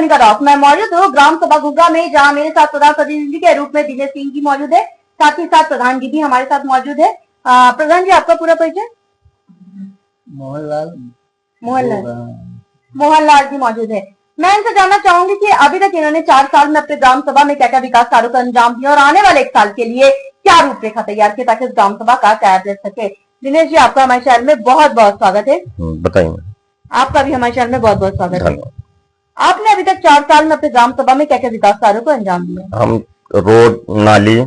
निकट ऑफ मैं मौजूद हूँ ग्राम सभा घुघरा में, जहाँ मेरे साथ प्रधान प्रतिनिधि के रूप में दिनेश सिंह जी मौजूद है, साथ ही साथ प्रधान जी भी हमारे साथ मौजूद है। प्रधान जी, आपका पूरा परिचय? मोहनलाल जी मौजूद है। मैं इनसे जानना चाहूंगी कि अभी तक इन्होंने 4 साल में अपने ग्राम सभा में क्या क्या विकास कार्यों का अंजाम दिया और आने वाले 1 साल के लिए क्या रूपरेखा तैयार की ताकि इस ग्राम सभा का कार्य रह सके। दिनेश जी, आपका हमारे शहर में बहुत बहुत स्वागत है। बताइए। आपका भी हमारे शहर में बहुत बहुत स्वागत है। आपने अभी तक 4 साल में अपने ग्राम सभा में क्या क्या विकास कार्यों को अंजाम दिया? हम रोड, नाली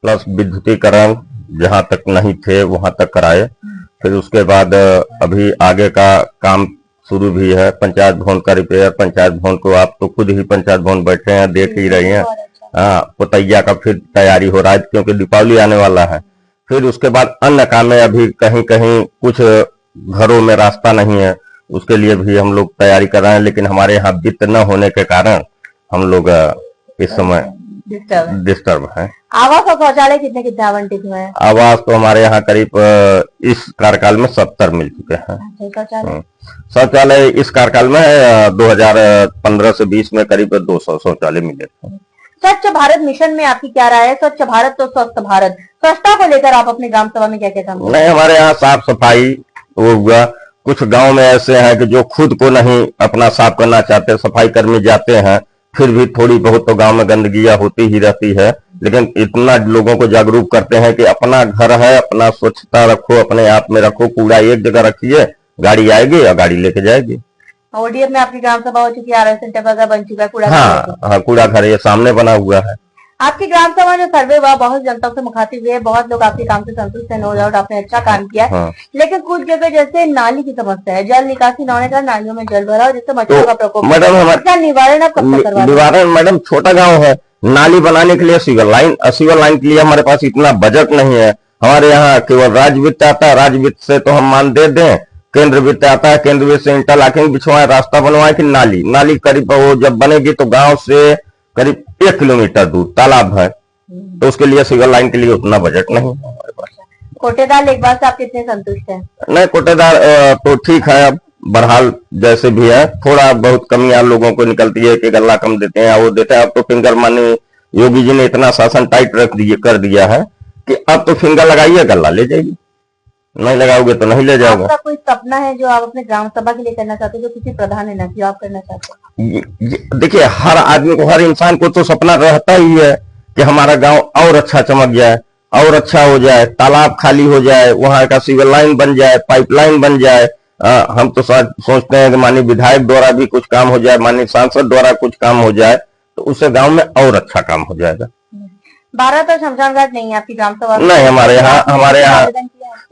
प्लस विद्युतीकरण जहाँ तक नहीं थे वहां तक कराए। फिर उसके बाद अभी आगे का काम शुरू भी है, पंचायत भवन का रिपेयर। पंचायत भवन को आप तो खुद ही पंचायत भवन बैठे हैं, देख ही रहे हैं। हाँ, पुतैया का फिर तैयारी हो रहा है क्योंकि दीपावली आने वाला है। फिर उसके बाद अन्य काम है, अभी कहीं कहीं कुछ घरों में रास्ता नहीं है, उसके लिए भी हम लोग तैयारी कर रहे हैं। लेकिन हमारे यहाँ वित्त न होने के कारण हम लोग इस समय डिस्टर्ब है। आवास और शौचालय कितने कितने आवंटित हुए हैं? आवास तो हमारे यहाँ करीब इस कार्यकाल में 70 मिल चुके हैं। शौचालय इस कार्यकाल में 2015 से 20 में करीब 200 शौचालय मिले थे। स्वच्छ भारत मिशन में आपकी क्या राय है? स्वच्छ भारत तो स्वस्थ भारत, स्वच्छता को लेकर आप अपने ग्राम सभा में क्या क्या काम? नहीं, हमारे यहाँ साफ सफाई वो हुआ। कुछ गांव में ऐसे हैं कि जो खुद को नहीं अपना साफ करना चाहते, सफाई कर्मी जाते हैं, फिर भी थोड़ी बहुत तो गांव में गंदगियां होती ही रहती है। लेकिन इतना लोगों को जागरूक करते हैं कि अपना घर है, अपना स्वच्छता रखो, अपने आप में रखो, कूड़ा एक जगह रखिए, गाड़ी आएगी और गाड़ी लेके जाएगी। ओडीएफ में आपकी ग्राम सभा हो चुकी है, आरएस सेंटर वगैरह बन चुका है, कूड़ा हाँ, कूड़ा घर ये सामने बना हुआ है। आपकी ग्राम सभा जो सर्वे हुआ बहुत जनता से मुखातिब हुए, बहुत लोग आपके काम से संतुष्ट है, नो डाउट आपने अच्छा काम किया। हाँ। लेकिन कुछ जगह जैसे नाली की समस्या है, जल निकासी न होने का नालियों में जल भरा, जिससे मच्छरों का प्रकोप। मैडम हमारा निवारण आप कब तक करवा? निवारण मैडम, छोटा गाँव है, नाली बनाने के लिए सिविल लाइन के लिए हमारे पास इतना बजट नहीं है। हमारे यहाँ केवल राज्य वित्त आता है, राज्य वित्त से तो हम मान दे दें, केंद्र वित्त आता है, केंद्र वित्त से इंटरलॉकिंग बिछवाए, रास्ता बनवाए कि नाली करीब वो जब बनेगी तो गांव से करीब 1 किलोमीटर दूर तालाब है, तो उसके लिए सिविल लाइन के लिए उतना बजट नहीं है हमारे पास। कोटेदार लेखपाल से आप कितने संतुष्ट हैं? नहीं, कोटेदार तो ठीक है, अब बहरहाल जैसे भी है, थोड़ा बहुत कमियां लोगों को निकलती है कि गल्ला कम देते हैं, वो देते हैं। अब तो फिंगर माननीय योगी जी ने इतना शासन टाइट कर दिया है कि अब तो फिंगर लगाइए, गल्ला ले जाइए, नहीं लगाओगे तो नहीं ले जाओगे। आपका कोई सपना है जो आप अपने ग्राम सभा के लिए करना चाहते हो, जो किसी प्रधान ने ना किया, आप करना चाहते हो? देखिए, हर आदमी को, हर इंसान को तो सपना रहता ही है कि हमारा गांव और अच्छा चमक जाए, और अच्छा हो जाए, तालाब खाली हो जाए, वहां का सिविल लाइन बन जाए, पाइपलाइन बन जाए। हम तो सोचते हैं कि माननीय विधायक द्वारा भी कुछ काम हो जाए, माननीय सांसद द्वारा कुछ काम हो जाए, तो उससे गांव में और अच्छा काम हो जाएगा। 12 तो शमशान घाट नहीं है आपकी ग्राम सभा? नहीं, हमारे यहाँ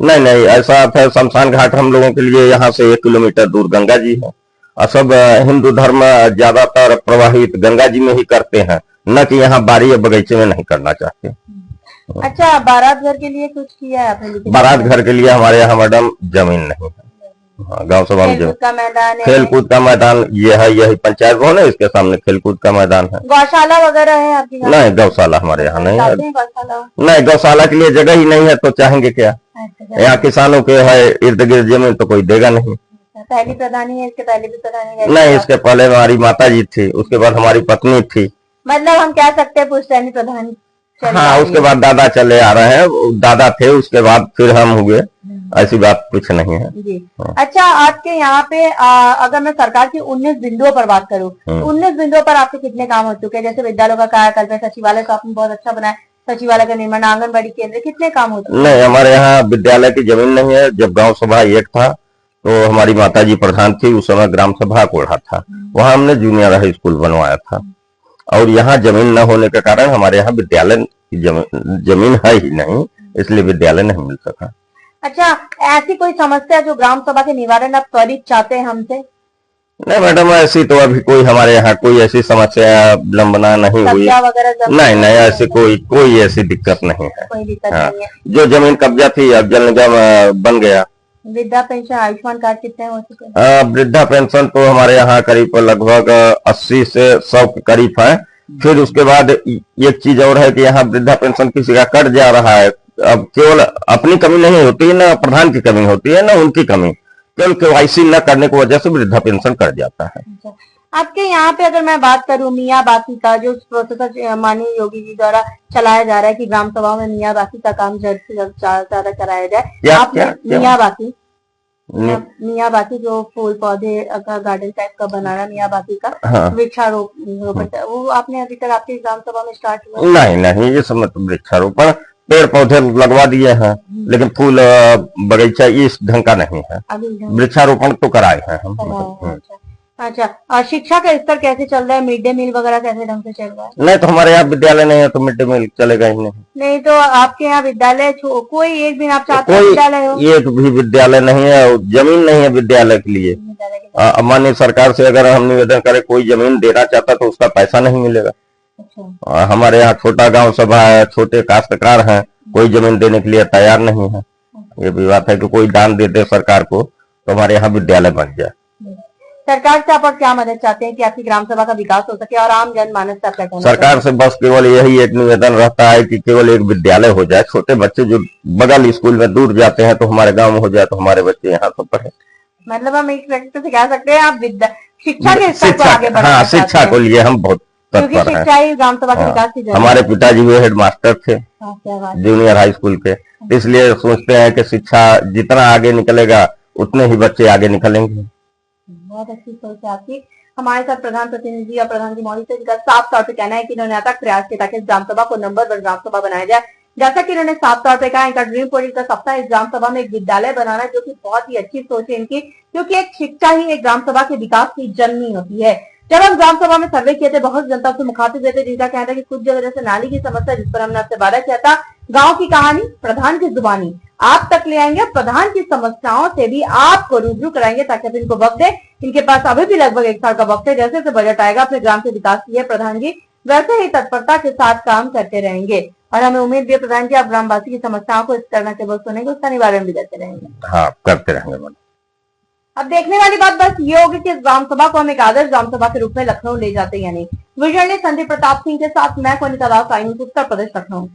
नहीं, ऐसा है। शमशान घाट हम लोगों के लिए यहाँ से 1 किलोमीटर दूर गंगा जी है, और सब हिंदू धर्म ज्यादातर प्रवाहित गंगा जी में ही करते हैं, न कि यहाँ बारी या बगीचे में नहीं करना चाहते। अच्छा, बारात घर के लिए कुछ किया है आपने? बारात घर के लिए हमारे यहाँ मैडम जमीन नहीं है। हाँ, गाँव सभा में खेलकूद का मैदान ये है, यही पंचायत भवन है, इसके सामने खेलकूद का मैदान है। गौशाला वगैरह है आपकी? नहीं, गौशाला हमारे यहाँ नहीं है। नहीं, गौशाला के लिए जगह ही नहीं है, तो चाहेंगे क्या? यहाँ किसानों के है इर्द गिर्द जमीन, तो कोई देगा नहीं। पहली प्रधानी है, इसके पहले भी प्रधानी? नहीं, इसके पहले हमारी माता जी थी, उसके बाद हमारी पत्नी थी। मतलब हम कह सकते हैं पुश्तैनी प्रधानी? हाँ, उसके बाद दादा चले आ रहे हैं, दादा थे, उसके बाद फिर हम हुए, ऐसी बात कुछ नहीं है जी। अच्छा, आपके यहाँ पे अगर मैं सरकार की 19 बिंदुओं पर बात करूँ, 19 बिंदुओं पर आपके कितने काम हो चुके हैं? जैसे विद्यालयों का कायाकल्प है, सचिवालय तो आपने बहुत अच्छा बनाया, सचिवालय का निर्माण, आंगनबाड़ी केंद्र, कितने काम हो चुके? नहीं, हमारे यहाँ विद्यालय की जमीन नहीं है। जब गाँव सभा एक था तो हमारी माता जी प्रधान थी, उस समय ग्राम सभा कोढ़ा था, वहां हमने जूनियर हाई स्कूल बनवाया था। और यहाँ जमीन न होने के कारण हमारे यहाँ विद्यालय की जमीन है ही नहीं, इसलिए विद्यालय नहीं मिल सका। अच्छा, ऐसी कोई समस्या जो ग्राम सभा के निवारण आप त्वरित चाहते हैं हमसे? नहीं मैडम, ऐसी तो अभी कोई हमारे यहाँ कोई ऐसी समस्या लंबना नहीं हुई। नहीं, ऐसी कोई ऐसी दिक्कत नहीं है। कोई दिक्कत नहीं है। जो जमीन कब्जा थी, अब जल निगम बन गया। वृद्धा पेंशन, आयुष्मान कार्ड कितने हो चुके हैं? वृद्धा पेंशन तो हमारे यहाँ करीब लगभग 80 से 100 के करीब है। फिर उसके बाद एक चीज और है कि यहाँ वृद्धा पेंशन किसी का कट जा रहा है। अब केवल अपनी कमी नहीं होती है, ना प्रधान की कमी होती है, ना उनकी कमी, केवल KYC न करने की वजह से वृद्धा पेंशन कट जाता है। आपके यहाँ पे अगर मैं बात करूं मियाँ बाकी का जो प्रोसेसर माननीय योगी जी द्वारा चलाया जा रहा है कि ग्राम सभा में मियाँ बाकी का काम जल्द से जल्द ज्यादा कराया जाए, आपने मियाँ बाकी मियाँ बाकी जो फूल पौधे का गार्डन टाइप का बनाना मियाँ बाकी का वृक्षारोपण वो आपने अभी तक आपकी ग्राम सभा में स्टार्ट हुआ? नहीं, ये सब मतलब वृक्षारोपण पेड़ पौधे लगवा दिए हैं, लेकिन फूल बगीचा इस ढंग का नहीं है। वृक्षारोपण तो कराए हैं हम। अच्छा, और शिक्षा का स्तर कैसे चल रहा है? मिड डे मील वगैरह कैसे ढंग से चल रहा है? नहीं, तो हमारे यहाँ विद्यालय नहीं है तो मिड डे मील चलेगा ही नहीं। नहीं तो आपके यहाँ विद्यालय कोई एक दिन आप चाहते हैं विद्यालय हो? एक भी विद्यालय नहीं है, जमीन नहीं है विद्यालय के लिए। माननीय सरकार से अगर हम निवेदन करें कोई जमीन देना चाहता तो उसका पैसा नहीं मिलेगा। अच्छा। हमारे यहाँ छोटा गाँव सभा है, छोटे काश्तकार हैं, कोई जमीन देने के लिए तैयार नहीं है। ये भी बात है कि कोई दान दे दे सरकार को तो हमारे यहाँ विद्यालय बन जाए। सरकार से आप और क्या मदद चाहते हैं कि आपकी ग्राम सभा का विकास हो सके और आम जनमानस तक होना? सरकार से बस केवल यही एक निवेदन रहता है कि केवल एक विद्यालय हो जाए, छोटे बच्चे जो बगल स्कूल में दूर जाते हैं तो हमारे गांव में हो जाए तो हमारे बच्चे यहाँ तो पढ़े। मतलब हम एक तरीके से कह सकते हैं आप शिक्षा के स्तर को आगे बढ़ाना हाँ, शिक्षा को लिए हम बहुत तत्पर हैं। शिक्षा ही ग्राम सभा के विकास की जरूरत है। हमारे पिताजी वो हेडमास्टर थे जूनियर हाई स्कूल के, इसलिए सोचते हैं कि शिक्षा जितना आगे निकलेगा उतने ही बच्चे आगे निकलेंगे। बहुत अच्छी सोच है आपकी। हमारे साथ प्रधान प्रतिनिधि और प्रधान जी मौजूद थे, जिनका साफ तौर पे कहना है कि इन्होंने अथक प्रयास किया ताकि इस ग्राम सभा को नंबर 1 ग्राम सभा बनाया जाए। जैसा कि इन्होंने साफ तौर पे कहा, इनका ड्रीम प्रोजेक्ट का सपना इस ग्राम सभा में एक विद्यालय बनाना, जो कि बहुत ही अच्छी सोच है इनकी, क्योंकि एक शिक्षा ही एक ग्राम सभा के विकास की जननी होती है। जब हम ग्राम सभा में सर्वे किए थे, बहुत जनता से मुखातिब हुए थे, जिनका कहना था कि कुछ जगह जैसे नाली की समस्या, जिस पर हमने आपसे वादा किया था, गांव की कहानी प्रधान की जुबानी आप तक ले आएंगे, प्रधान की समस्याओं से भी आपको रूबरू कराएंगे ताकि आप इनको वक्त दे। इनके पास अभी भी लगभग 1 साल का वक्त है। जैसे जैसे बजट आएगा अपने ग्राम के विकास की है प्रधान जी वैसे ही तत्परता के साथ काम करते रहेंगे और हमें उम्मीद भी है प्रधान जी आप ग्रामवासी की समस्याओं को इस तरह के बोल सुनेंगे, उसका निवारण भी करते रहेंगे। हाँ, करते रहेंगे। अब देखने वाली बात बस ये होगी कि इस ग्राम सभा को हम एक आदर्श ग्राम सभा के रूप में लखनऊ ले जाते हैं या नहीं। विजय संदीप प्रताप सिंह के साथ मैं कोनिका दास, उत्तर प्रदेश, लखनऊ।